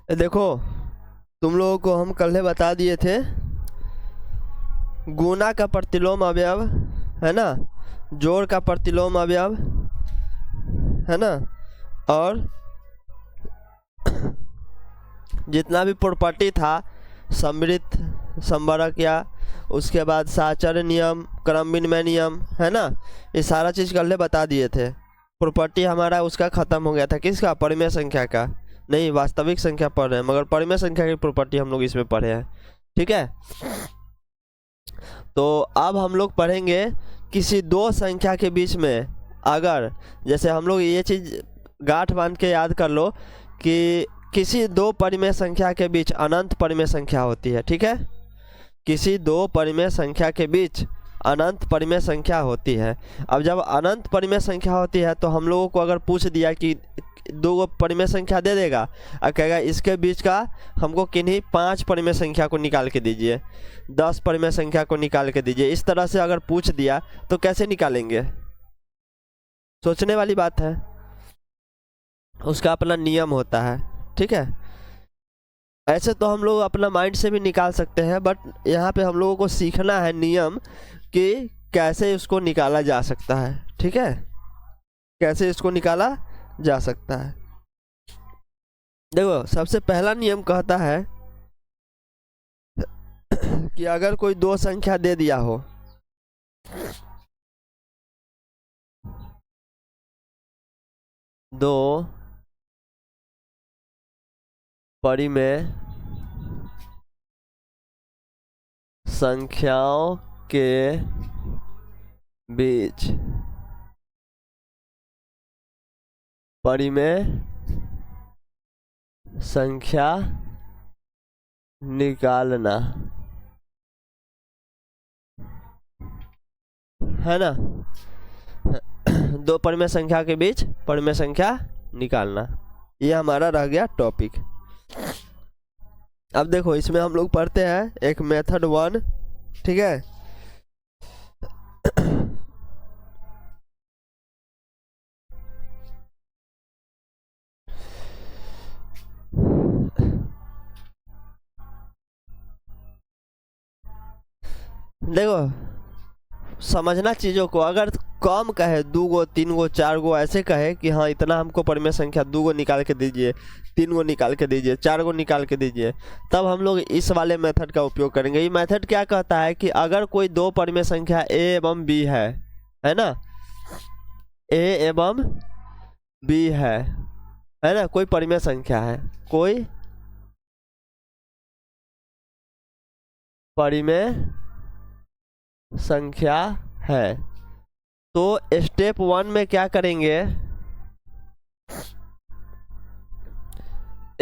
देखो, तुम लोगों को हम कल बता दिए थे गुना का प्रतिलोम अवयव है ना, जोड़ का प्रतिलोम अवयव है ना, और जितना भी प्रॉपर्टी था सम्मिलित संवरक या उसके बाद साहचर्य नियम, क्रम विनिमय नियम है ना, ये सारा चीज़ कल बता दिए थे। प्रॉपर्टी हमारा उसका ख़त्म हो गया था, किसका? परिमेय संख्या का। नहीं, वास्तविक संख्या पढ़ रहे हैं मगर परिमेय संख्या की प्रॉपर्टी हम लोग इसमें पढ़े हैं। ठीक है, तो अब हम लोग पढ़ेंगे किसी दो संख्या के बीच में अगर, जैसे हम लोग ये चीज़ गांठ बांध के याद कर लो कि किसी दो परिमेय संख्या के बीच अनंत परिमेय संख्या होती है। ठीक है, किसी दो परिमेय संख्या के बीच अनंत परिमेय संख्या होती है। अब जब अनंत परिमेय संख्या होती है तो हम लोगों को अगर पूछ दिया कि दो परिमेय संख्या दे देगा और कहेगा इसके बीच का हमको किन्हीं 5 परिमेय संख्या को निकाल के दीजिए, 10 परिमेय संख्या को निकाल के दीजिए, इस तरह से अगर पूछ दिया तो कैसे निकालेंगे? सोचने वाली बात है, उसका अपना नियम होता है। ठीक है, ऐसे तो हम लोग अपना माइंड से भी निकाल सकते हैं, बट यहाँ पे हम लोगों को सीखना है नियम कि कैसे उसको निकाला जा सकता है। ठीक है, कैसे इसको निकाला जा सकता है। देखो, सबसे पहला नियम कहता है कि अगर कोई दो संख्या दे दिया हो, दो परिमेय संख्याओं के बीच परिमेय संख्या निकालना है ना, दो परिमेय संख्या के बीच परिमेय संख्या निकालना, ये हमारा रह गया टॉपिक। अब देखो, इसमें हम लोग पढ़ते हैं एक मेथड 1। ठीक है, देखो समझना चीज़ों को। अगर कम कहे, 2 गो 3 गो 4 गो ऐसे कहे कि हाँ इतना हमको परिमेय संख्या 2 गो निकाल के दीजिए, 3 गो निकाल के दीजिए, 4 गो निकाल के दीजिए, तब हम लोग इस वाले मेथड का उपयोग करेंगे। ये मेथड क्या कहता है कि अगर कोई दो परिमेय संख्या a एवं b है ना, a एवं b है ना, कोई परिमेय संख्या है, कोई परिमेय संख्या है, तो स्टेप 1 में क्या करेंगे,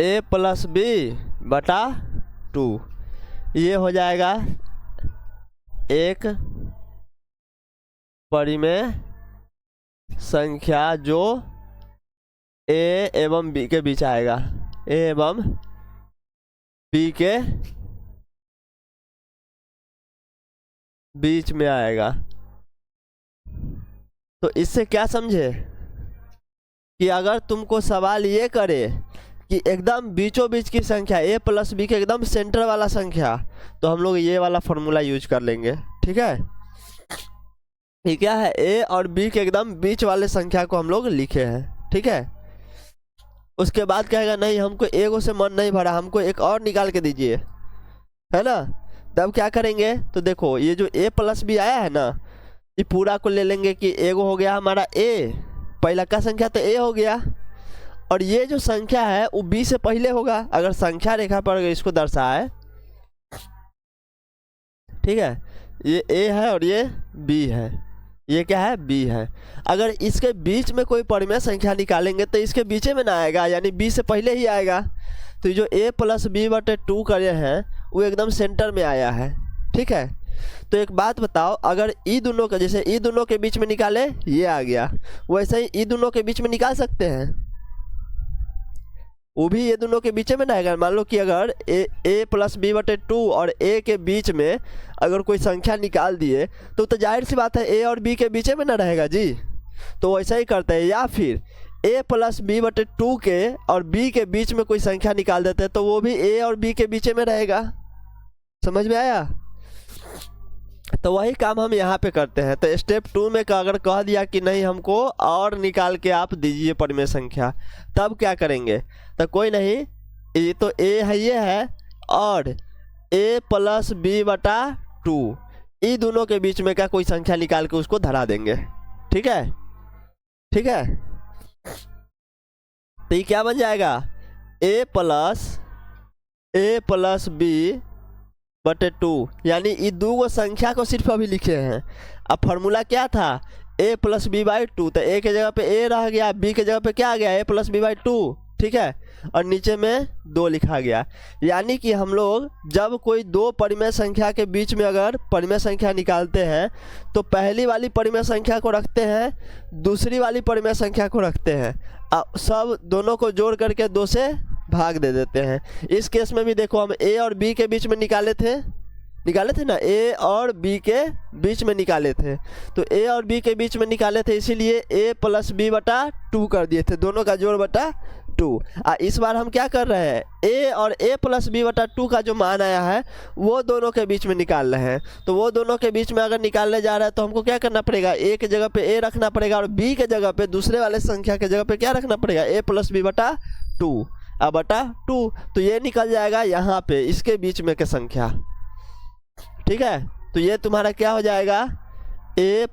a प्लस b बटा 2, ये हो जाएगा एक परिमेय संख्या जो a एवं b के बीच आएगा, a एवं b के बीच में आएगा। तो इससे क्या समझे कि अगर तुमको सवाल ये करे कि एकदम बीचों बीच की संख्या a प्लस b के एकदम सेंटर वाला संख्या, तो हम लोग ये वाला फॉर्मूला यूज कर लेंगे। ठीक है, ये क्या है, a और b के एकदम बीच वाले संख्या को हम लोग लिखे हैं। ठीक है, उसके बाद कहेगा नहीं हमको एगो से मन नहीं भरा, हमको एक और निकाल के दीजिए, है ना, तब क्या करेंगे, तो देखो ये जो a प्लस b आया है ना, ये पूरा को ले लेंगे कि एगो हो गया हमारा a, पहला का संख्या तो a हो गया, और ये जो संख्या है वो b से पहले होगा अगर संख्या रेखा पर इसको दर्शाए। ठीक है, ये a है और ये b है, ये क्या है, b है। अगर इसके बीच में कोई परिमेय संख्या निकालेंगे तो इसके बीच में ना आएगा, यानी b से पहले ही आएगा। तो जो a प्लस b बटे 2 करे हैं वो एकदम सेंटर में आया है। ठीक है, तो एक बात बताओ, अगर ई दोनों का, जैसे ई दोनों के बीच में निकाले ये आ गया, वैसे ही ई दोनों के बीच में निकाल सकते हैं, वो भी ये दोनों के बीच में ना आएगा। मान लो कि अगर a प्लस b बटे 2 और a के बीच में अगर कोई संख्या निकाल दिए तो जाहिर सी बात है a और b के बीच में ना रहेगा जी, तो वैसा ही करते हैं। या फिर a प्लस बी बटे 2 के और b के बीच में कोई संख्या निकाल देते हैं तो वो भी a और b के बीच में रहेगा। समझ में आया? तो वही काम हम यहाँ पे करते हैं। तो स्टेप 2 में अगर कह दिया कि नहीं हमको और निकाल के आप दीजिए परिमेय संख्या, तब क्या करेंगे? तो कोई नहीं, ये तो a है, ये है, और a प्लस बी बटा 2, ये दोनों के बीच में क्या कोई संख्या निकाल के उसको धरा देंगे। ठीक है, ठीक है। तो ये क्या बन जाएगा? a प्लस बी बटे 2, यानी ये दो संख्या को सिर्फ अभी लिखे हैं। अब फॉर्मूला क्या था? a प्लस बी बाई 2, तो a के जगह पे a रह गया, b के जगह पे क्या आ गया? a प्लस बी बाई 2, ठीक है, और नीचे में 2 लिखा गया। यानी कि हम लोग जब कोई दो परिमेय संख्या के बीच में अगर परिमेय संख्या निकालते हैं तो पहली वाली परिमेय संख्या को रखते हैं, दूसरी वाली परिमेय संख्या को रखते हैं, सब दोनों को जोड़ करके 2 से भाग दे देते हैं। इस केस में भी देखो, हम a और b के बीच में निकाले थे ना, a और b के बीच में निकाले थे। तो a और b के बीच में निकाले थे, इसीलिए a प्लस बी बटा 2 कर दिए थे, दोनों का जोड़ बटा 2। इस बार हम क्या कर रहे हैं? a और a प्लस बी बटा 2 का जो मान आया है वो दोनों के बीच में निकाल रहे हैं। तो वो दोनों के बीच में अगर निकालने जा रहे हैं तो हमको क्या करना पड़ेगा? a के जगह पे a रखना पड़ेगा और b के जगह पे, दूसरे वाले संख्या के जगह पे क्या रखना पड़ेगा? a प्लस बी बटा 2 बटा 2। तो ये निकल जाएगा यहाँ पे इसके बीच में के संख्या। ठीक है, तो ये तुम्हारा क्या हो जाएगा? a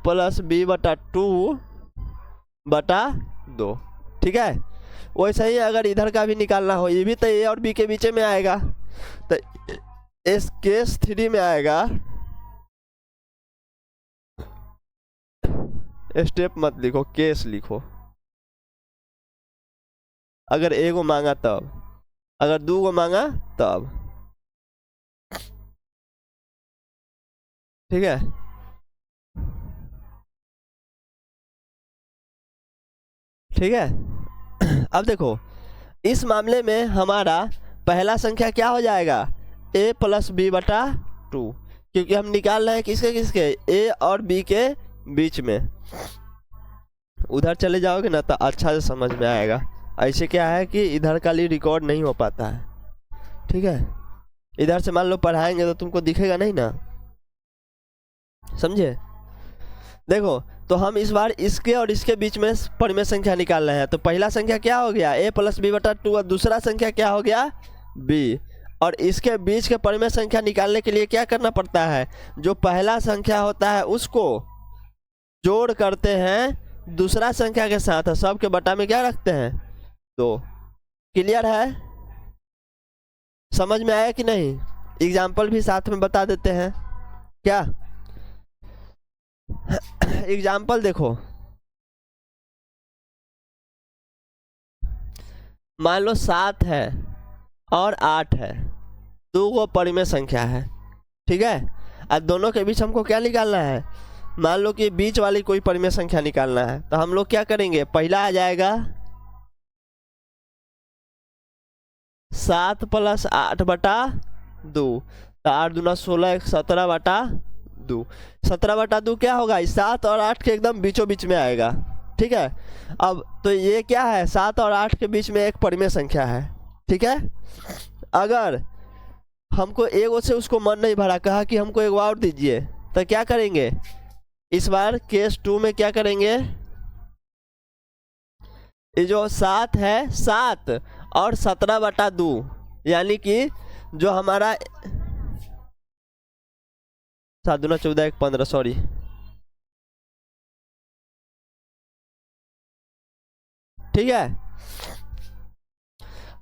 प्लस बी बटा 2 बटा 2। ठीक है, वैसे ही अगर इधर का भी निकालना हो, ये भी तो a और b के बीच में आएगा, तो इस केस 3 में आएगा। स्टेप मत लिखो, केस लिखो। अगर a को मांगा तब, अगर 2 को मांगा तब। ठीक है, ठीक है। अब देखो, इस मामले में हमारा पहला संख्या क्या हो जाएगा? a प्लस बी बटा 2, क्योंकि हम निकाल रहे हैं किसके? a और b के बीच में। उधर चले जाओगे ना तो अच्छा से समझ में आएगा, ऐसे क्या है कि इधर का लिए रिकॉर्ड नहीं हो पाता है। ठीक है, इधर से मान लो पढ़ाएंगे तो तुमको दिखेगा नहीं ना, समझे? देखो, तो हम इस बार इसके और इसके बीच में परिमेय संख्या निकाल रहे हैं। तो पहला संख्या क्या हो गया? a प्लस बी बटा 2, और दूसरा संख्या क्या हो गया? b। और इसके बीच के परिमेय संख्या निकालने के लिए क्या करना पड़ता है? जो पहला संख्या होता है उसको जोड़ करते हैं दूसरा संख्या के साथ, सब के बटा में क्या रखते हैं? 2। क्लियर है? समझ में आया कि नहीं? एग्जाम्पल भी साथ में बता देते हैं क्या? एग्जाम्पल देखो, मान लो 7 है और 8 है, 2 को परिमेय संख्या है। ठीक है, और दोनों के बीच हमको क्या निकालना है? मान लो कि बीच वाली कोई परिमेय संख्या निकालना है। तो हम लोग क्या करेंगे? पहला आ जाएगा 7 प्लस 8 बटा 2, तो 8 दूना 16, 17 बटा 2। 17 बटा 2 क्या होगा? 7 और 8 के एकदम बीचों बीच में आएगा। ठीक है, अब तो ये क्या है? 7 और 8 के बीच में एक परिमेय संख्या है। ठीक है, अगर हमको एगो से उसको मन नहीं भरा, कहा कि हमको एक और दीजिए, तो क्या करेंगे? इस बार केस 2 में क्या करेंगे? ये जो 7 है, 7 और 17 बटा 2, यानी कि जो हमारा 7 दूना 14, 1 15, सॉरी, ठीक है।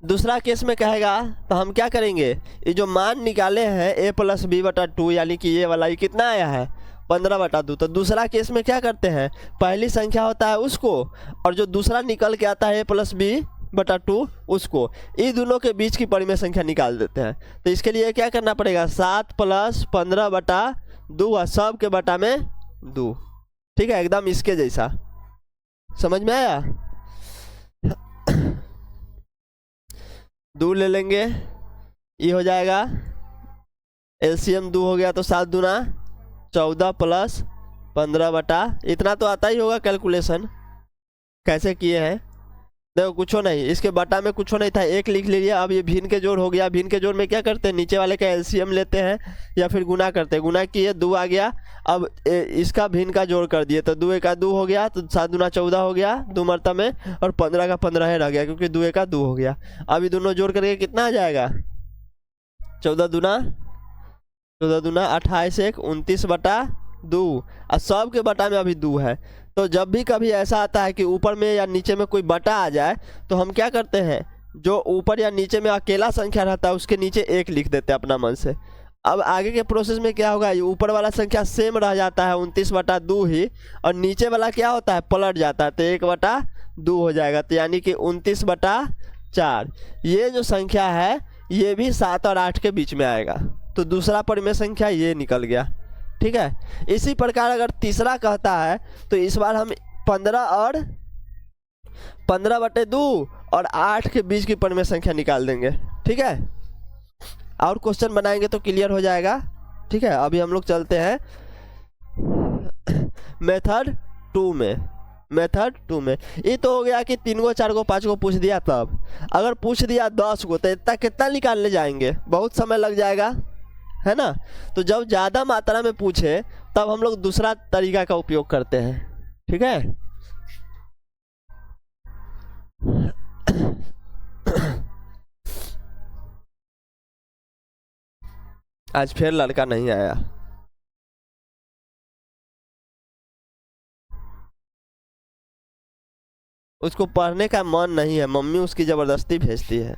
दूसरा केस में कहेगा तो हम क्या करेंगे? ये जो मान निकाले हैं a प्लस बी बटा 2, यानी कि ये वाला, ये कितना आया है? 15 बटा 2। तो दूसरा केस में क्या करते हैं? पहली संख्या होता है उसको, और जो दूसरा निकल के आता है a प्लस बी बटा 2 उसको, ये दोनों के बीच की परिमेय संख्या निकाल देते हैं। तो इसके लिए क्या करना पड़ेगा? 7 प्लस 15 बटा 2, सब के बटा में 2। ठीक है, एकदम इसके जैसा। समझ में आया? 2 ले लेंगे, ये हो जाएगा एलसीएम 2 हो गया, तो 7 दूना 14 प्लस 15 बटा, इतना तो आता ही होगा कैलकुलेशन, कैसे किए हैं, देखो कुछ नहीं, इसके बटा में कुछ नहीं था, एक लिख लीजिए। अब ये भिन्न के जोड़ हो गया, भिन्न के जोड़ में क्या करते हैं, नीचे वाले का एलसीएम लेते हैं या फिर गुना करते हैं, गुना किए 2 आ गया। अब इसका भिन्न का जोड़ कर दिए तो 2 एका 2 हो गया, तो 7 दूना 14 हो गया 2 मरतबा में, और 15 का 15 ही रह गया क्योंकि 2 एका 2 हो गया। अब ये दोनों जोड़ करके कितना आ जाएगा, 14 दूना 28 एक 29/2, और सब के बटा में अभी 2 है। तो जब भी कभी ऐसा आता है कि ऊपर में या नीचे में कोई बटा आ जाए तो हम क्या करते हैं, जो ऊपर या नीचे में अकेला संख्या रहता है उसके नीचे 1 लिख देते हैं अपना मन से। अब आगे के प्रोसेस में क्या होगा, ऊपर वाला संख्या सेम रह जाता है 29/2 ही, और नीचे वाला क्या होता है, पलट जाता है तो 1/2 हो जाएगा, तो यानी कि 29/4। ये जो संख्या है ये भी 7 और 8 के बीच में आएगा, तो दूसरा परिमेय संख्या ये निकल गया। ठीक है, इसी प्रकार अगर तीसरा कहता है तो इस बार हम 15/2 और 8 के बीच की परिमेय संख्या निकाल देंगे। ठीक है, और क्वेश्चन बनाएंगे तो क्लियर हो जाएगा। ठीक है, अभी हम लोग चलते हैं मेथड 2 में। मेथड 2 में ये तो हो गया कि 3 गो 4 गो 5 गो पूछ दिया, तब अगर पूछ दिया 10 गो तो इतना कितना निकालने जाएंगे, बहुत समय लग जाएगा, है ना। तो जब ज़्यादा मात्रा में पूछे तब हम लोग दूसरा तरीका का उपयोग करते हैं। ठीक है, आज फिर लड़का नहीं आया। उसको पढ़ने का मन नहीं है, मम्मी उसकी ज़बरदस्ती भेजती है।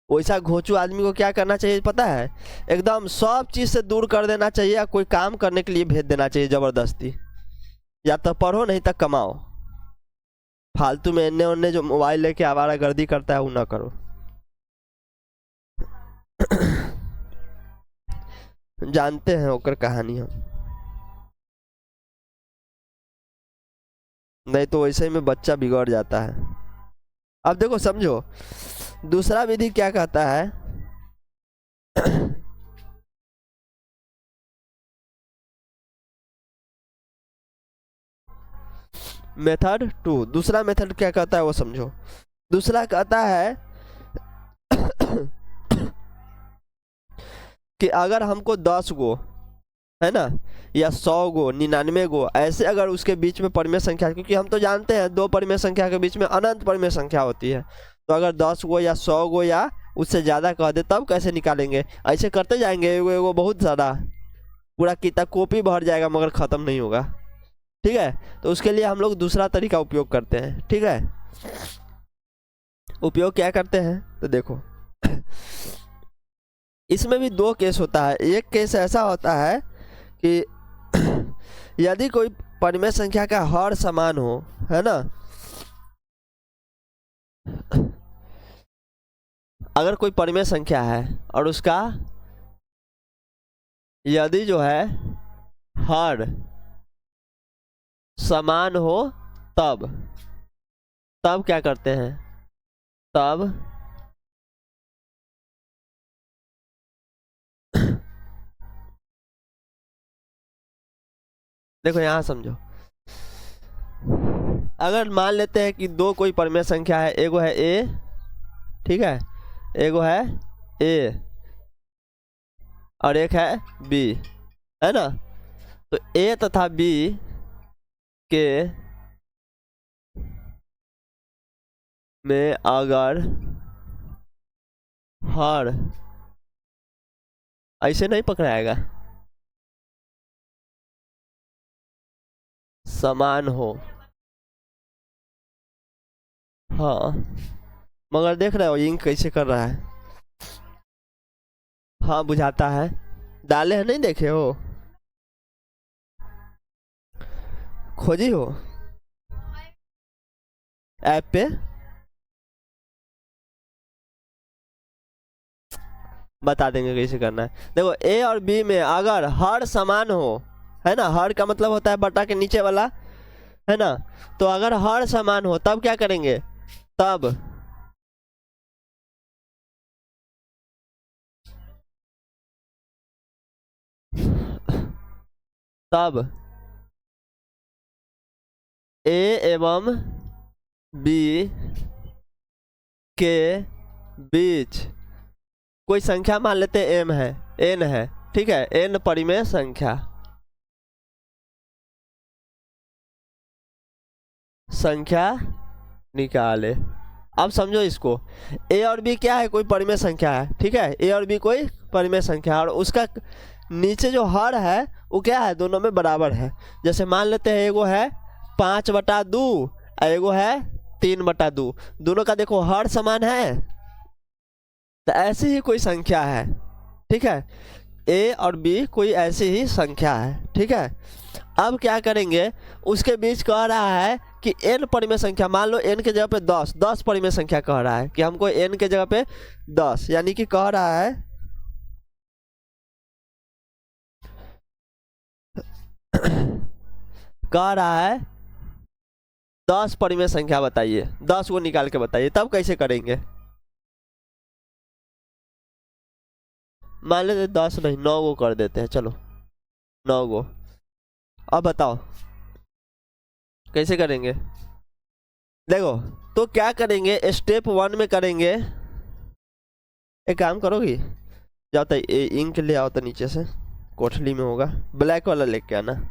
वैसा घोचू आदमी को क्या करना चाहिए पता है, एकदम सब चीज़ से दूर कर देना चाहिए, या कोई काम करने के लिए भेज देना चाहिए ज़बरदस्ती। या तो पढ़ो नहीं तो कमाओ, फालतू में इन्ने उन्ने जो मोबाइल लेके आवारागर्दी करता है वो ना करो। जानते हैं ओकर कहानी हम, नहीं तो वैसे ही में बच्चा बिगड़ जाता है। अब देखो समझो, दूसरा विधि क्या कहता है मेथड 2, दूसरा मेथड क्या कहता है वो समझो। दूसरा कहता है कि अगर हमको 10 गो, है ना, या 100 गो 99 गो ऐसे अगर उसके बीच में परिमेय संख्या, क्योंकि हम तो जानते हैं 2 परिमेय संख्या के बीच में अनंत परिमेय संख्या होती है, तो अगर 10 गो या 100 गो या उससे ज़्यादा कह दे तब कैसे निकालेंगे, ऐसे करते जाएंगे एगो एगो बहुत ज़्यादा, पूरा किताब कॉपी भर जाएगा मगर ख़त्म नहीं होगा। ठीक है, तो उसके लिए हम लोग दूसरा तरीका उपयोग करते हैं। ठीक है, उपयोग क्या करते हैं तो देखो इसमें भी 2 केस होता है। एक केस ऐसा होता है कि यदि कोई परिमेय संख्या का हर समान हो, है ना, अगर कोई परिमेय संख्या है और उसका यदि जो है हर समान हो तब क्या करते हैं, तब देखो यहाँ समझो, अगर मान लेते हैं कि 2 कोई परिमेय संख्या है, एगो है ए, ठीक है, एगो है ए और एक है बी, है ना, तो ए तथा बी के में अगर हर, ऐसे नहीं पकड़ाएगा, समान हो, हाँ, मगर देख रहे हो इंक कैसे कर रहा है, हाँ बुझाता है, डाले हैं नहीं देखे हो, खोजी हो ऐप पे, बता देंगे कैसे करना है। देखो ए और बी में अगर हर समान हो, है ना, हर का मतलब होता है बटा के नीचे वाला, है ना, तो अगर हर समान हो तब क्या करेंगे, तब तब ए एवं बी के बीच कोई संख्या मान लेते हैं एम है, एन है, ठीक है, एन परिमेय संख्या निकाले। अब समझो इसको, ए और बी क्या है, कोई परिमेय संख्या है, ठीक है, ए और बी कोई परिमेय संख्या है और उसका नीचे जो हर है वो क्या है, दोनों में बराबर है। जैसे मान लेते हैं एगो है 5/2 और एगो है 3/2, दोनों का देखो हर समान है, तो ऐसी ही कोई संख्या है, ठीक है, ए और बी कोई ऐसी ही संख्या है, ठीक है। अब क्या करेंगे, उसके बीच कह रहा है कि n परिमेय संख्या, मान लो n के जगह पे 10 परिमेय संख्या कह रहा है कि हमको n के जगह पे 10, यानी कि कह रहा है कह रहा है 10 परिमेय संख्या बताइए, 10 को निकाल के बताइए। तब कैसे करेंगे, मान लेते 10 नहीं 9 को कर देते हैं, चलो 9 को। अब बताओ कैसे करेंगे, देखो तो क्या करेंगे, स्टेप 1 में करेंगे, एक काम करोगी, जाओ तो इंक ले आओ तो नीचे से, कोठली में होगा, ब्लैक वाला लेके आना।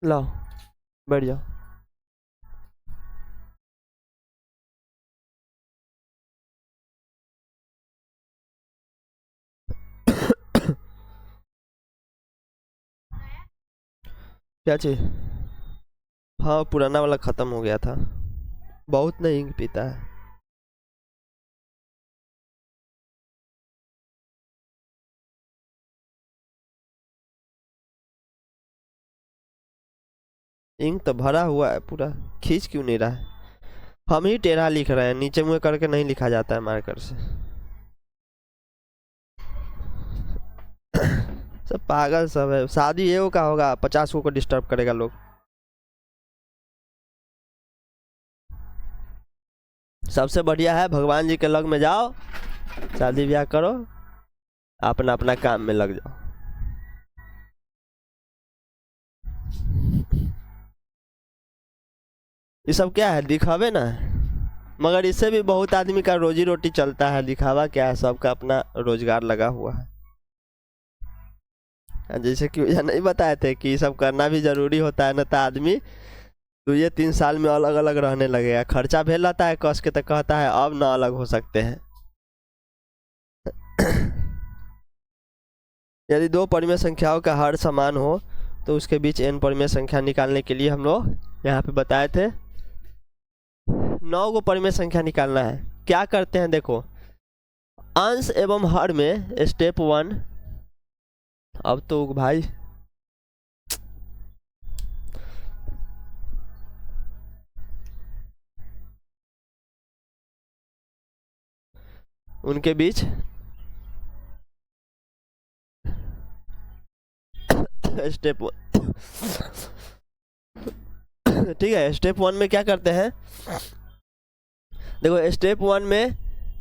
लाओ बैठ जाओ। क्या चीज, हाँ पुराना वाला खत्म हो गया था, बहुत नहीं इंक पीता है। इंक तो भरा हुआ है पूरा, खींच क्यों नहीं रहा है, हम ही टेढ़ा लिख रहे हैं, नीचे मुँह करके नहीं लिखा जाता है मार्कर से। सब पागल सब है, शादी एगो का होगा 50 को डिस्टर्ब करेगा लोग। सबसे बढ़िया है भगवान जी के लग में जाओ, शादी ब्याह करो, अपना अपना काम में लग जाओ। ये सब क्या है, दिखावे ना, मगर इससे भी बहुत आदमी का रोजी रोटी चलता है, दिखावा क्या है, सबका अपना रोजगार लगा हुआ है। जैसे कि भैया नहीं बताए थे कि सब करना भी जरूरी होता है, ना तो आदमी 2-3 साल में अलग अलग रहने लगेगा, खर्चा भेल रहता है कस के, तो कहता है अब ना अलग हो सकते हैं। यदि 2 परिमेय संख्याओं का हर समान हो तो उसके बीच n परिमेय संख्या निकालने के लिए हम लोग यहाँ पे बताए थे 9 को परिमेय संख्या निकालना है। क्या करते हैं देखो, अंश एवं हर में स्टेप 1, अब तो भाई उनके बीच स्टेप 1 ठीक है, स्टेप 1 में क्या करते हैं, देखो स्टेप 1 में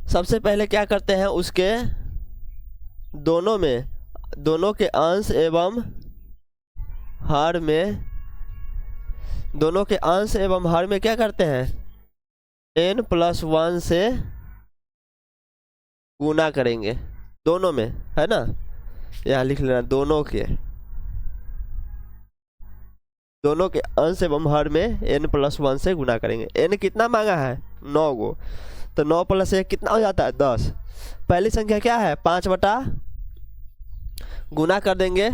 सबसे पहले क्या करते हैं, उसके दोनों के अंश एवं हर में, दोनों के अंश एवं हर में क्या करते हैं, n+1 से गुना करेंगे, दोनों में, है ना, यहाँ लिख लेना, दोनों के अंश एवं हर में n+1 से गुना करेंगे। n कितना मांगा है? 9 गो। तो 9 + 1 कितना हो जाता है? 10। पहली संख्या क्या है? 5 बटा गुना कर देंगे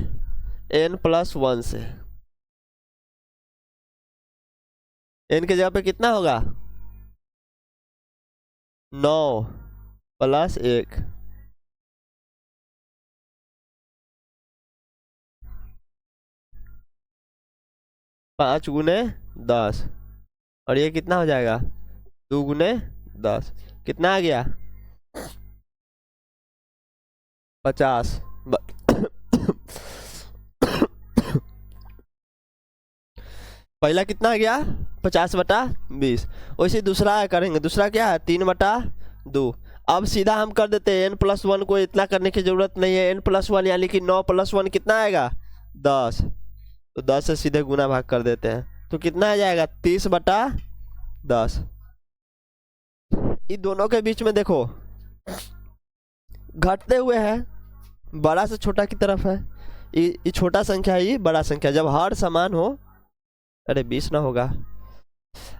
n+1 से। n के जगह पे कितना होगा? 9 + 1। 5 गुने 10 और ये कितना हो जाएगा? 2 गुने 10 कितना आ गया? 50। पहला कितना आ गया? 50/20। वैसे दूसरा करेंगे। दूसरा क्या है? 3/2। अब सीधा हम कर देते हैं n+1 को इतना करने की जरूरत नहीं है। n+1 यानी कि 9 + 1 कितना आएगा? 10। तो 10 से सीधे गुना भाग कर देते हैं तो कितना आ जाएगा? 30/10। इन दोनों के बीच में देखो घटते हुए है, बड़ा से छोटा की तरफ है। ये छोटा संख्या है, ये बड़ा संख्या। जब हर समान हो, अरे 20 ना होगा,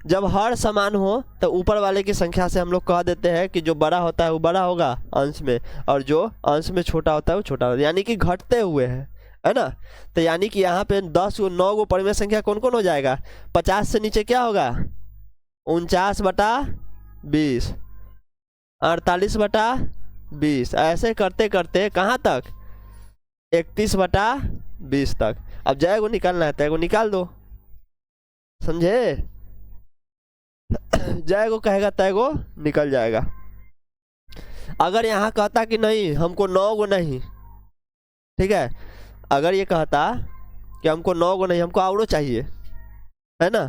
जब हर समान हो तो ऊपर वाले की संख्या से हम लोग कह देते हैं कि जो बड़ा होता है वो बड़ा होगा अंश में, और जो अंश में छोटा होता है वो छोटा होता है, यानी कि घटते हुए है ना। तो यानी कि यहाँ पे 10 को 9 को परिमेय संख्या कौन कौन हो जाएगा? 50 से नीचे क्या होगा? 49/20, 48/20, ऐसे करते करते कहाँ तक? 31/20 तक। अब जय को निकालना है, तय को निकाल दो, समझे? जय को कहेगा तय को निकल जाएगा। अगर यहाँ कहता कि नहीं हमको 9 गो नहीं, ठीक है, अगर ये कहता कि हमको 9 गो नहीं, हमको औरो चाहिए, है ना,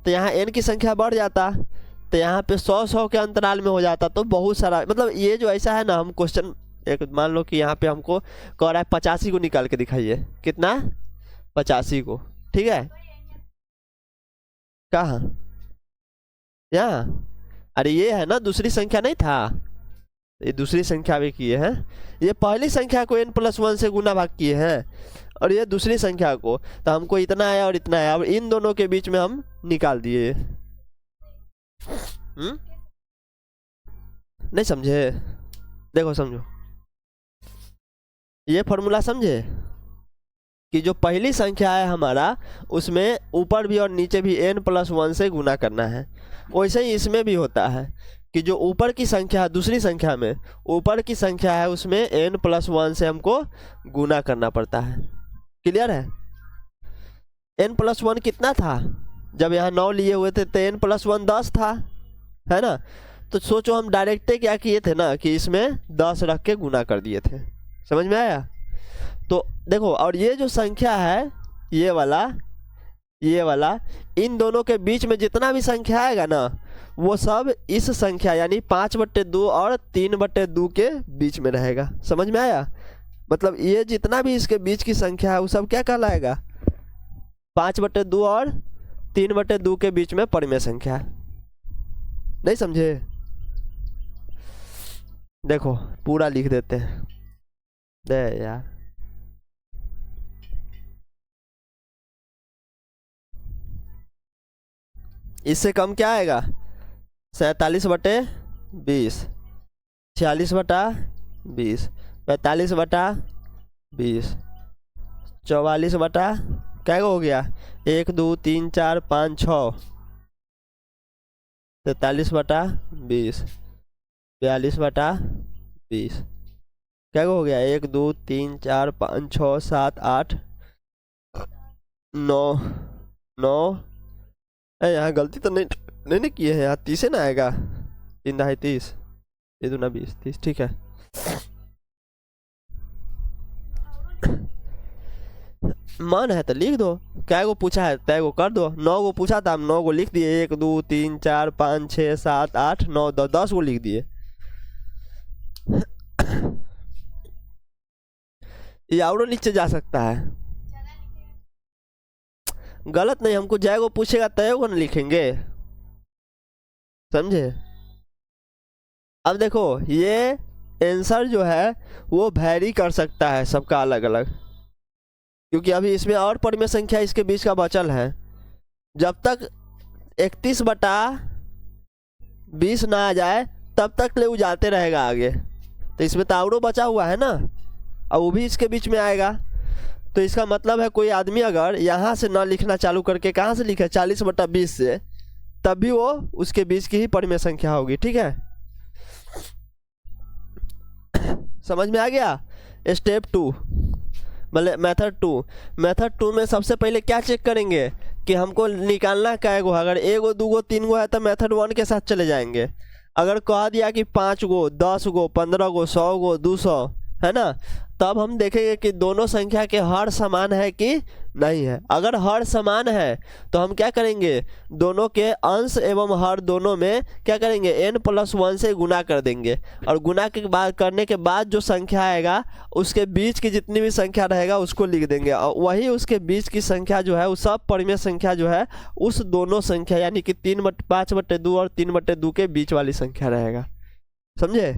तो यहाँ n की संख्या बढ़ जाता, तो यहाँ पे 100 के अंतराल में हो जाता, तो बहुत सारा, मतलब ये जो ऐसा है ना, हम क्वेश्चन एक मान लो कि यहाँ पे हमको कह रहा है 85 को निकाल के दिखाइए। कितना? 85 को, ठीक है। कहाँ? यहाँ? अरे ये है ना, दूसरी संख्या नहीं था, ये दूसरी संख्या भी किए हैं। ये पहली संख्या को n+1 से गुना भाग किए हैं, और ये दूसरी संख्या को, तो हमको इतना आया और इतना आया। अब इन दोनों के बीच में हम निकाल दिए। नहीं समझे? देखो समझो, ये फॉर्मूला समझे कि जो पहली संख्या है हमारा, उसमें ऊपर भी और नीचे भी n+1 से गुना करना है। वैसे ही इसमें भी होता है कि जो ऊपर की संख्या है, दूसरी संख्या में ऊपर की संख्या है, उसमें n+1 से हमको गुना करना पड़ता है। क्लियर है? n+1 कितना था? जब यहाँ 9 लिए हुए थे तो n+1 10 था, है ना। तो सोचो हम डायरेक्ट क्या किए थे ना, कि इसमें 10 रख के गुना कर दिए थे। समझ में आया? तो देखो, और ये जो संख्या है, ये वाला, इन दोनों के बीच में जितना भी संख्या आएगा ना, वो सब इस संख्या यानी 5/2 और 3/2 के बीच में रहेगा। समझ में आया? मतलब ये जितना भी इसके बीच की संख्या है वो सब क्या कहलाएगा? 5/2 और 3/2 के बीच में परिमेय संख्या। नहीं समझे? देखो पूरा लिख देते हैं। दे यार, इससे कम क्या आएगा? 47/20, 46/20, 45/20, 44 क्या हो गया? 1 2 3 4 5 6, 43/20, 42/20, क्या हो गया? 1 2 3 4 5 6 7 8 9 9। यहाँ गलती तो नहीं किए हैं, यहाँ 30 ना आएगा। 3 दहाई 30, 3 दूना 20, 30, ठीक है। मन है तो लिख दो, क्या को पूछा है तय को कर दो। 9 को पूछा था, हम 9 को लिख दिए। 1 2 3 4 5 6 7 8 9 10 को लिख दिए। ये और नीचे जा सकता है, गलत नहीं। हमको जय को पूछेगा तय को ना लिखेंगे, समझे? अब देखो ये आंसर जो है वो वैरी कर सकता है सबका अलग अलग, क्योंकि अभी इसमें और परिमेय संख्या इसके बीच का बचल है। जब तक 31/20 ना आ जाए तब तक ले वो जाते रहेगा आगे। तो इसमें तावड़ो बचा हुआ है ना, और वो भी इसके बीच में आएगा। तो इसका मतलब है कोई आदमी अगर यहाँ से ना लिखना चालू करके कहाँ से लिखे 40/20 से, तब भी वो उसके बीच की ही परिमेय संख्या होगी। ठीक है, समझ में आ गया। स्टेप 2 मतलब मेथड 2 में सबसे पहले क्या चेक करेंगे कि हमको निकालना क्या गो। अगर 1 गो 2 गो 3 गो है तो मेथड 1 के साथ चले जाएंगे। अगर कह दिया कि 5 गो 10 गो 15 गो 100 गो 200 है ना, तब हम देखेंगे कि दोनों संख्या के हर समान है कि नहीं है। अगर हर समान है तो हम क्या करेंगे, दोनों के अंश एवं हर दोनों में क्या करेंगे n+1 से गुना कर देंगे, और गुना के बाद करने के बाद जो संख्या आएगा उसके बीच की जितनी भी संख्या रहेगा उसको लिख देंगे, और वही उसके बीच की संख्या जो है वो सब परिमेय संख्या जो है उस दोनों संख्या यानी कि 5/2 और 3/2 के बीच वाली संख्या रहेगा। समझे,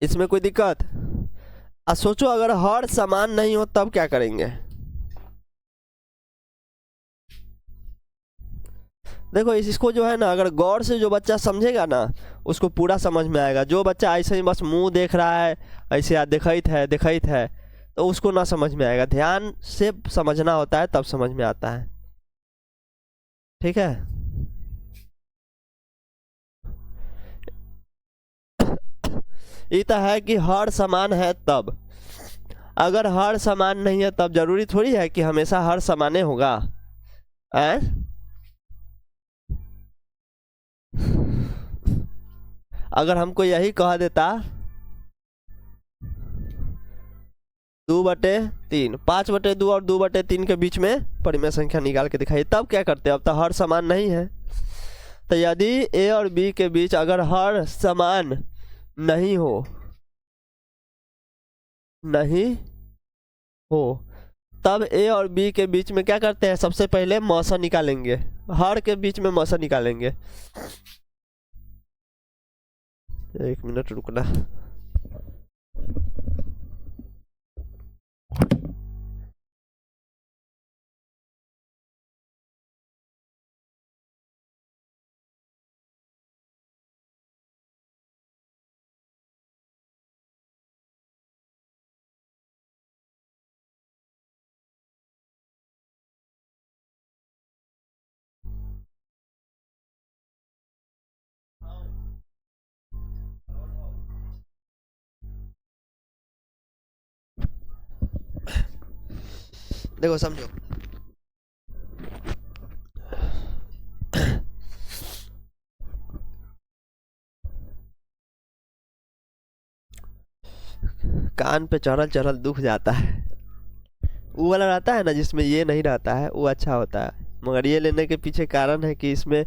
इसमें कोई दिक्कत? अब सोचो अगर हर समान नहीं हो तब क्या करेंगे। देखो इसको जो है ना, अगर गौर से जो बच्चा समझेगा ना उसको पूरा समझ में आएगा। जो बच्चा ऐसे ही बस मुंह देख रहा है ऐसे देखत है तो उसको ना समझ में आएगा। ध्यान से समझना होता है तब समझ में आता है। ठीक है, ये तो है कि हर समान है तब। अगर हर समान नहीं है तब जरूरी थोड़ी है कि हमेशा हर समाने होगा। अगर हमको यही कह देता 2/3 5/2 और 2/3 के बीच में परिमेय संख्या निकाल के दिखाइए, तब क्या करते? अब तो हर समान नहीं है। तो यदि ए और बी के बीच अगर हर समान नहीं हो तब ए और बी के बीच में क्या करते हैं, सबसे पहले मौसा निकालेंगे। हर के बीच में मौसा निकालेंगे। 1 मिनट रुकना। देखो समझो, कान पे चढ़ल दुख जाता है। वो वाला रहता है ना जिसमें ये नहीं रहता है, वो अच्छा होता है। मगर ये लेने के पीछे कारण है कि इसमें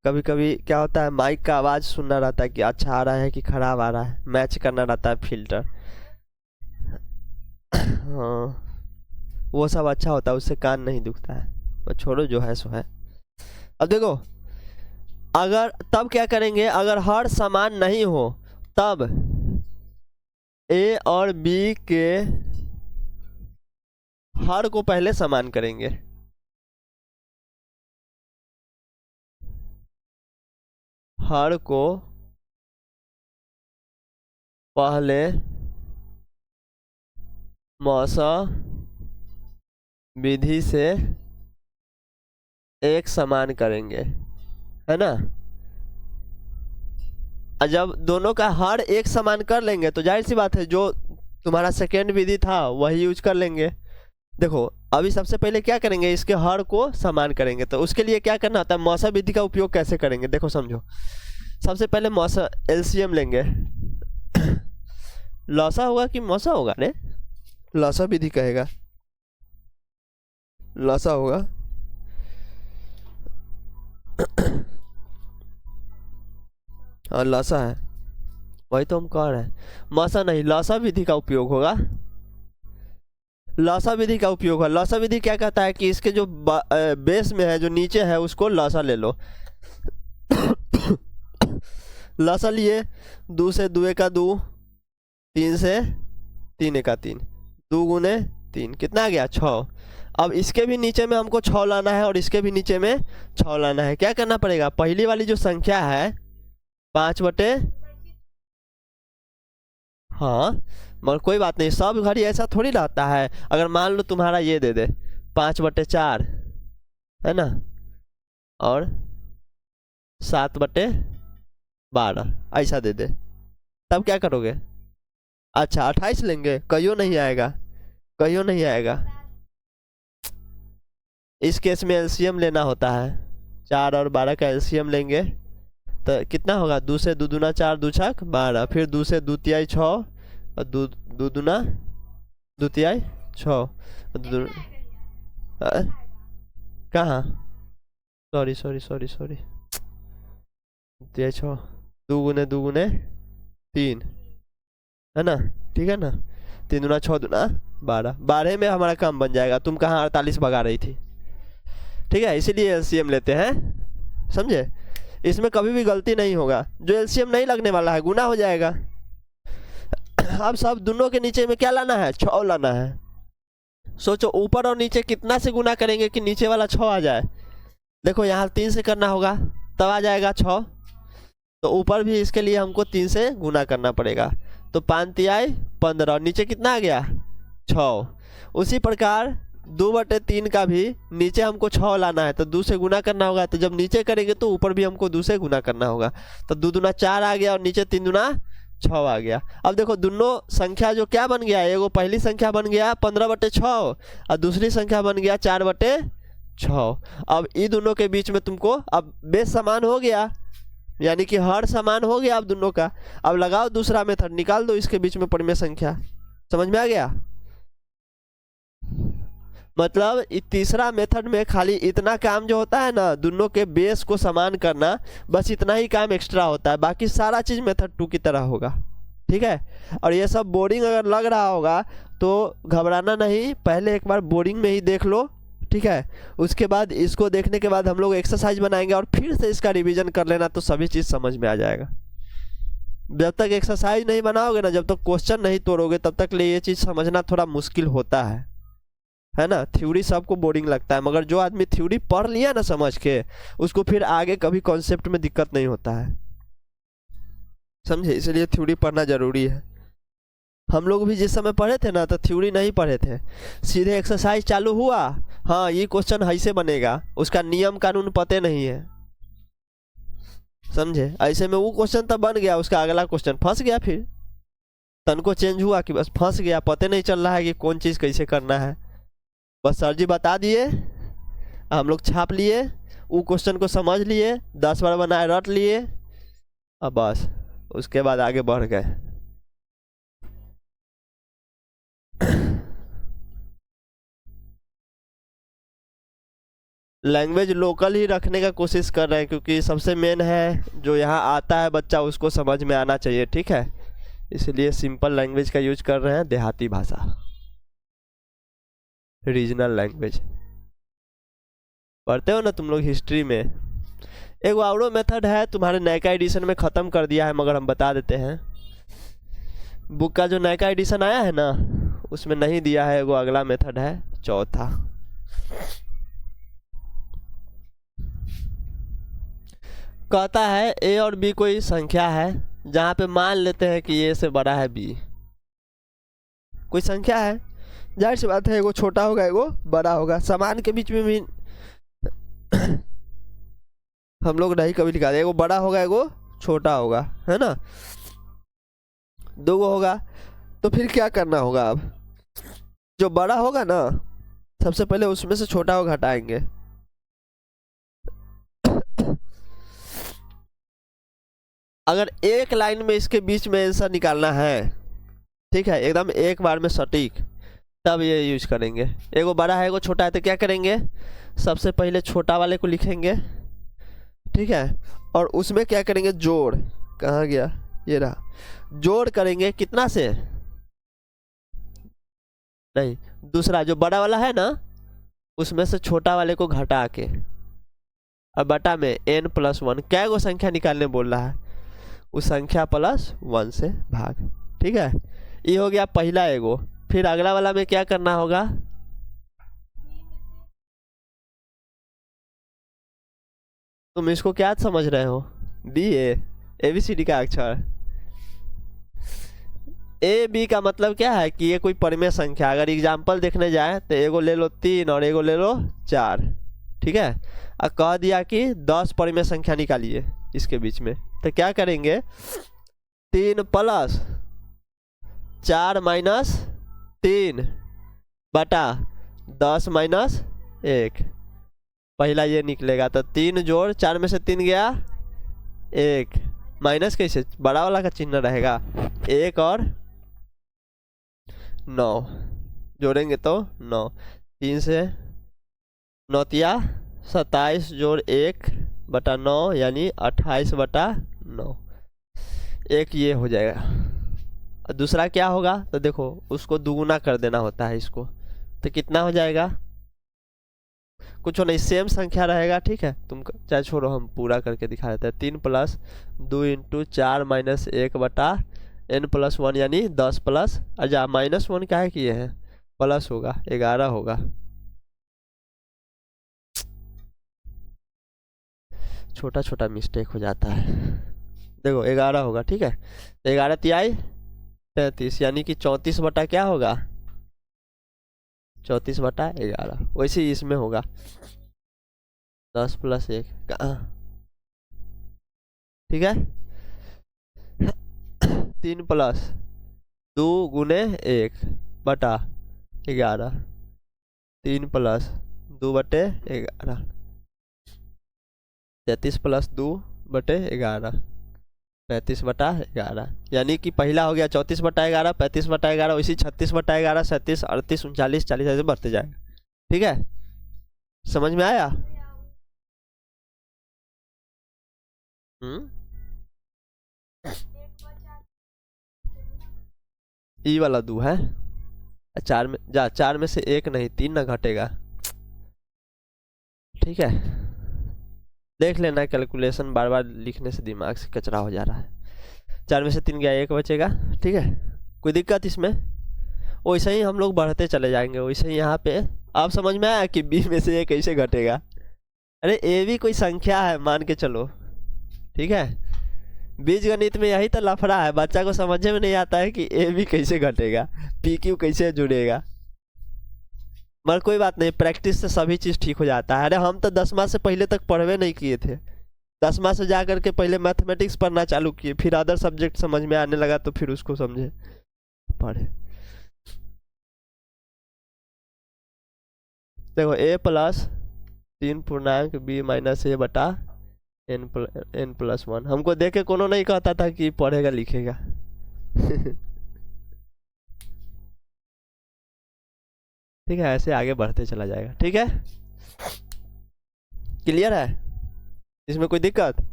कभी कभी क्या होता है, माइक का आवाज़ सुनना रहता है कि अच्छा आ रहा है कि खराब आ रहा है, मैच करना रहता है फिल्टर। हाँ, वो सब अच्छा होता है, उससे कान नहीं दुखता है। और छोड़ो, जो है सो है। अब देखो, अगर तब क्या करेंगे, अगर हर समान नहीं हो तब ए और बी के हर को पहले समान करेंगे। हर को पहले मौसा विधि से एक समान करेंगे, है ना। जब दोनों का हर एक समान कर लेंगे तो जाहिर सी बात है जो तुम्हारा सेकेंड विधि था वही यूज कर लेंगे। देखो अभी सबसे पहले क्या करेंगे, इसके हर को समान करेंगे। तो उसके लिए क्या करना होता है, मौसा विधि का उपयोग कैसे करेंगे, देखो समझो। सबसे पहले मौसा एलसीएम लेंगे। लौसा होगा कि मौसा होगा रे? लौसा विधि कहेगा, लौसा होगा। हाँ लौसा है, वही तो हम कह रहे हैं। मौसा नहीं, लौसा विधि का उपयोग होगा। लौसा विधि का उपयोग है। लौसा विधि क्या कहता है कि इसके जो बेस में है, जो नीचे है, उसको लौसा ले लो। लौसा लिए, 2 से 2 का 2, 3 से 3 का 3, 2 गुने 3 कितना आ गया 6। अब इसके भी नीचे में हमको 6 लाना है और इसके भी नीचे में 6 लाना है। क्या करना पड़ेगा, पहली वाली जो संख्या है 5 बटे, हाँ मगर कोई बात नहीं, सब घड़ी ऐसा थोड़ी रहता है। अगर मान लो तुम्हारा ये दे दे 5/4 है ना, और 7/12 ऐसा दे दे, तब क्या करोगे? अच्छा 28 लेंगे, कहियो नहीं आएगा, कहियो नहीं आएगा। इस केस में एलसीएम लेना होता है, 4 और 12 का एलसीएम लेंगे तो कितना होगा, 2 से 2 दूना 4, 2 छक 12, फिर 2 से 2 तिहाई 6 और 2 दूना 2 तिहाई 6, कहाँ, सॉरी तिहाई 6, 2 गुने 2 गुने 3 है ना, ठीक है ना, 3 दूना 6 दूना 12, 12 में हमारा काम बन जाएगा। तुम कहाँ 48 भगा रही थी, ठीक है, इसीलिए एलसीएम लेते हैं, समझे। इसमें कभी भी गलती नहीं होगा, जो एलसीएम नहीं लगने वाला है गुना हो जाएगा। अब सब दोनों के नीचे में क्या लाना है, 6 लाना है। सोचो ऊपर और नीचे कितना से गुना करेंगे कि नीचे वाला 6 आ जाए। देखो यहाँ 3 से करना होगा तब आ जाएगा 6, तो ऊपर भी इसके लिए हमको 3 से गुना करना पड़ेगा, तो 5 तिहाई 15 और नीचे कितना आ गया 6। उसी प्रकार 2/3 का भी नीचे हमको 6 लाना है, तो 2 से गुना करना होगा, तो जब नीचे करेंगे तो ऊपर भी हमको 2 से गुना करना होगा, तो 2 दूना 4 आ गया और नीचे 3 दूना 6 आ गया। अब देखो दोनों संख्या जो क्या बन गया, एगो पहली संख्या बन गया 15/6 और दूसरी संख्या बन गया 4/6। अब इन दोनों के बीच में तुमको अब बेस समान हो गया, यानी कि हर समान हो गया अब दोनों का। अब लगाओ दूसरा मेथड, निकाल दो इसके बीच में परिमेय संख्या। समझ में आ गया? मतलब तीसरा मेथड में खाली इतना काम जो होता है ना, दोनों के बेस को समान करना, बस इतना ही काम एक्स्ट्रा होता है, बाकी सारा चीज मेथड 2 की तरह होगा, ठीक है। और ये सब बोरिंग अगर लग रहा होगा तो घबराना नहीं, पहले एक बार बोरिंग में ही देख लो, ठीक है। उसके बाद इसको देखने के बाद हम लोग एक्सरसाइज बनाएंगे और फिर से इसका रिवीजन कर लेना, तो सभी चीज़ समझ में आ जाएगा। जब तक एक्सरसाइज नहीं बनाओगे ना, जब तक क्वेश्चन नहीं तोड़ोगे, तब तक लिए ये चीज़ समझना थोड़ा मुश्किल होता है ना। थ्योरी सबको बोरिंग लगता है, मगर जो आदमी थ्योरी पढ़ लिया ना समझ के, उसको फिर आगे कभी कॉन्सेप्ट में दिक्कत नहीं होता है, समझे। इसलिए थ्योरी पढ़ना जरूरी है। हम लोग भी जिस समय पढ़े थे ना, तो थ्योरी नहीं पढ़े थे, सीधे एक्सरसाइज चालू हुआ, हाँ ये क्वेश्चन ऐसे बनेगा, उसका नियम कानून पते नहीं है, समझे। ऐसे में वो क्वेश्चन तब बन गया, उसका अगला क्वेश्चन फंस गया, फिर तन को चेंज हुआ कि बस फंस गया, पते नहीं चल रहा है कि कौन चीज़ कैसे करना है। बस सर जी बता दिए, हम लोग छाप लिए, वो क्वेश्चन को समझ लिए, 10 बार बनाए रट लिए, अब बस उसके बाद आगे बढ़ गए। लैंग्वेज लोकल ही रखने का कोशिश कर रहे हैं, क्योंकि सबसे मेन है जो यहाँ आता है बच्चा उसको समझ में आना चाहिए, ठीक है। इसलिए सिंपल लैंग्वेज का यूज कर रहे हैं, देहाती भाषा, रीजनल लैंग्वेज। पढ़ते हो ना तुम लोग हिस्ट्री में। एक और मेथड है, तुम्हारे नयका एडिशन में ख़त्म कर दिया है, मगर हम बता देते हैं। बुक का जो नयका एडिशन आया है ना, उसमें नहीं दिया है, वो अगला मेथड है, चौथा। कहता है ए और बी कोई संख्या है, जहाँ पे मान लेते हैं कि ए से बड़ा है बी। कोई संख्या है, जाहिर सी बात है, एगो छोटा होगा एगो बड़ा होगा, समान के बीच में भी हम लोग नहीं कभी लिखा, एगो बड़ा होगा एगो छोटा होगा, है ना, दो गो होगा। तो फिर क्या करना होगा, अब जो बड़ा होगा ना, सबसे पहले उसमें से छोटा को घटाएंगे। अगर एक लाइन में इसके बीच में आंसर निकालना है, ठीक है, एकदम एक बार में सटीक, तब ये यूज करेंगे। एगो बड़ा है एगो छोटा है, तो क्या करेंगे, सबसे पहले छोटा वाले को लिखेंगे, ठीक है, और उसमें क्या करेंगे, जोड़, कहाँ गया, ये रहा, जोड़ करेंगे कितना से, नहीं, दूसरा जो बड़ा वाला है ना, उसमें से छोटा वाले को घटा के, और बटा में n+1, क्या गो संख्या निकालने बोल रहा है, उस संख्या +1 से भाग, ठीक है। ये हो गया पहला एगो। फिर अगला वाला में क्या करना होगा, तुम इसको क्या समझ रहे हो? B A B C D का अक्षर। ए बी का मतलब क्या है कि ये कोई परिमेय संख्या। अगर एग्जाम्पल देखने जाए तो एगो ले लो 3 और एगो ले लो 4, ठीक है। अब कह दिया कि 10 परिमेय संख्या निकालिए इसके बीच में, तो क्या करेंगे? 3 प्लस 4 माइनस 3 बटा 10 माइनस 1, पहला ये निकलेगा। तो 3 जोड़ 4 में से 3 गया 1, माइनस कैसे, बड़ा वाला का चिन्ह रहेगा। 1 और 9 जोड़ेंगे तो 9, 3 से 9 तिया 27 जोड़ 1 बटा 9 यानी 28 बटा 9, एक ये हो जाएगा। और दूसरा क्या होगा? तो देखो उसको दुगुना कर देना होता है इसको, तो कितना हो जाएगा? कुछ नहीं, सेम संख्या रहेगा, ठीक है। तुम चाहे छोड़ो, हम पूरा करके दिखा देते हैं। 3 प्लस 2 इंटू 4 माइनस 1 बटा n प्लस 1 यानी 10 प्लस, अच्छा माइनस 1 क्या है कि ये है प्लस होगा, 11 होगा। छोटा छोटा मिस्टेक हो जाता है, देखो 11 होगा, ठीक है। 11 तिहाई 33 यानी कि 34 बटा क्या होगा? 34 बटा 11। वैसे ही इसमें होगा 10 प्लस 1, ठीक है। 3 प्लस 2 गुने 1 बटा 11, 3 प्लस 2 बटे 11, 33 प्लस 2 बटे 11, 35 बटा 11, यानी कि पहला हो गया 34 बटा 11, 35 बटा 11, वैसे 36 बटा 11, 37, 38, 39, 40 ऐसे बढ़ते जाएगा, ठीक है। समझ में आया? ई वाला 2 है, 4 में जा, 4 में से 1 नहीं 3 ना घटेगा, ठीक है। देख लेना, कैलकुलेशन बार बार लिखने से दिमाग से कचरा हो जा रहा है। 4 में से 3 गया, 1 बचेगा, ठीक है। कोई दिक्कत इसमें? वैसे ही हम लोग बढ़ते चले जाएंगे। वैसे ही यहाँ पे आप समझ में आया कि बी में से ये कैसे घटेगा? अरे ए भी कोई संख्या है मान के चलो, ठीक है। बीज गणित में यही तो लफड़ा है, बच्चा को समझने में नहीं आता है कि ए भी कैसे घटेगा, पी क्यू कैसे जुड़ेगा। मगर कोई बात नहीं, प्रैक्टिस से सभी चीज़ ठीक हो जाता है। अरे हम तो 10वां से पहले तक पढ़वे नहीं किए थे, 10वां से जा करके पहले मैथमेटिक्स पढ़ना चालू किए, फिर अदर सब्जेक्ट समझ में आने लगा तो फिर उसको समझे पढ़े। देखो ए प्लस 3 पूर्णांक बी माइनस ए बटा n प्लस 1, हमको देख के कोनो नहीं कहता था कि पढ़ेगा लिखेगा। ठीक है, ऐसे आगे बढ़ते चला जाएगा, ठीक है। क्लियर है? इसमें कोई दिक्कत?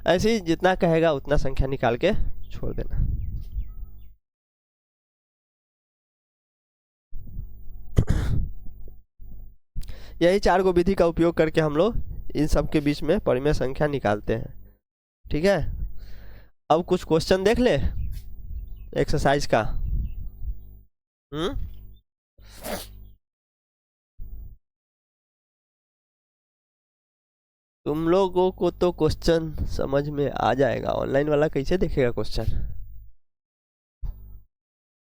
ऐसे ही जितना कहेगा उतना संख्या निकाल के छोड़ देना। यही 4 गो विधि का उपयोग करके हम लोग इन सब के बीच में परिमेय संख्या निकालते हैं, ठीक है। अब कुछ क्वेश्चन देख ले एक्सरसाइज का। तुम लोगों को तो क्वेश्चन समझ में आ जाएगा, ऑनलाइन वाला कैसे देखेगा क्वेश्चन?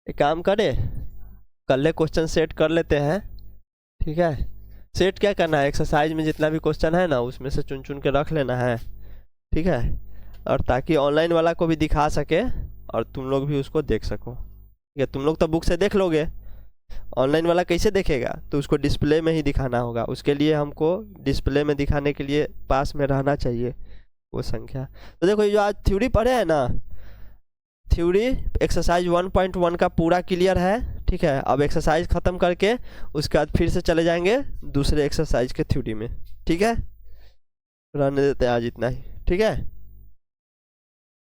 एक काम करे, कल ले क्वेश्चन सेट कर लेते हैं, ठीक है। सेट क्या करना है, एक्सरसाइज में जितना भी क्वेश्चन है ना उसमें से चुन चुन के रख लेना है, ठीक है। और ताकि ऑनलाइन वाला को भी दिखा सके और तुम लोग भी उसको देख सको, ठीक है। तुम लोग तो बुक से देख लोगे, ऑनलाइन वाला कैसे देखेगा? तो उसको डिस्प्ले में ही दिखाना होगा। उसके लिए हमको डिस्प्ले में दिखाने के लिए पास में रहना चाहिए वो संख्या। तो देखो ये जो आज थ्योरी पढ़े हैं ना, थ्योरी एक्सरसाइज 1.1 का पूरा क्लियर है, ठीक है। अब एक्सरसाइज ख़त्म करके उसके बाद फिर से चले जाएंगे दूसरे एक्सरसाइज के थ्योरी में, ठीक है। रहने देते हैं आज इतना ही, ठीक है।